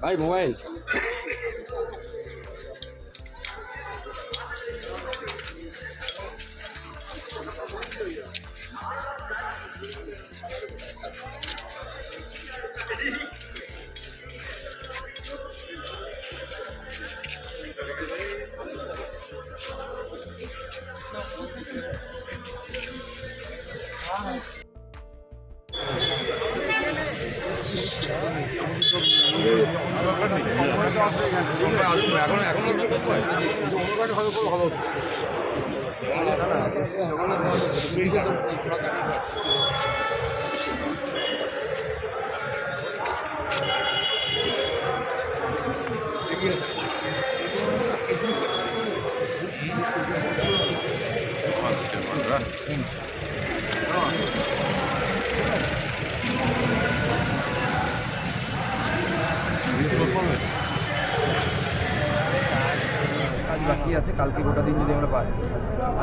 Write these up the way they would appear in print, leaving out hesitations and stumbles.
भाई मोबाइल বাকি আছে কালকে গোটা দিন যদি আমরা পাই।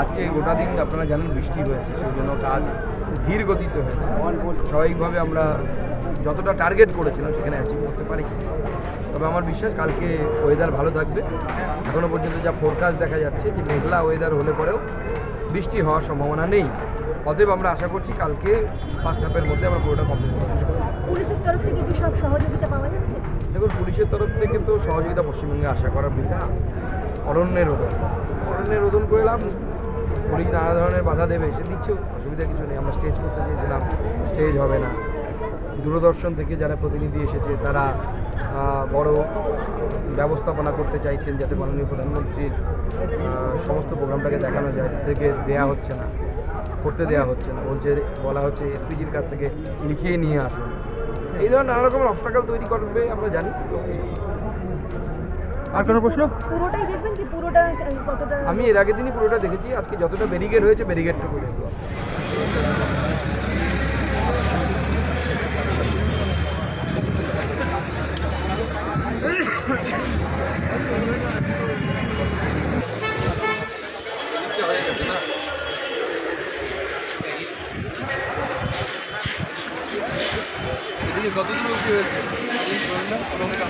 আজকে গোটা দিন আপনারা জানেন বৃষ্টি হয়েছে, সেই জন্য কাজ ধীর গতিতে হয়েছে। স্বাভাবিকভাবে আমরা যতটা টার্গেট করেছিলাম সেখানে অ্যাচিভ করতে পারি। তবে আমার বিশ্বাস কালকে ওয়েদার ভালো থাকবে। এখনও পর্যন্ত যা ফোরকাস্ট দেখা যাচ্ছে যে মেঘলা ওয়েদার হলে পরেও বৃষ্টি হওয়ার সম্ভাবনা নেই। অতএব আমরা আশা করছি কালকে ফার্স্ট হাফের মধ্যে আমরা পুরোটা কমপ্লিট করতে পারবো। পুলিশের তরফ থেকে কি সব সহযোগিতা পাওয়া যাচ্ছে? দেখুন, পুলিশের তরফ থেকে তো সহযোগিতা পশ্চিমবঙ্গে আশা করার বিষয় না। অরণ্যের রোদন করে লাভ নেই। পুলিশ নানা ধরনের বাধা দেবে, সে দিচ্ছেও, অসুবিধা কিছু নেই। আমরা স্টেজ করতে চেয়েছিলাম, স্টেজ হবে না। দূরদর্শন থেকে যারা প্রতিনিধি এসেছে তারা বড় ব্যবস্থাপনা করতে চাইছেন যাতে মাননীয় প্রধানমন্ত্রীর সমস্ত প্রোগ্রামটাকে দেখানো যায়, থেকে করতে দেওয়া হচ্ছে না। বলা হচ্ছে এসপিজির কাছ থেকে লিখিয়ে নিয়ে আসুন। এই ধরনের নানা রকমের অবস্টাকেল তৈরি করবে আমরা জানি। আর কোনো প্রশ্ন? পুরোটাই দেখবেন কি পুরোটা কতটা? আমি এর আগের দিনই পুরোটা দেখেছি, আজকে যতটা ব্যারিকেড হয়েছে ব্যারিকেডটুকু দেখব। কতদিন অবধি হয়েছে? আমাকে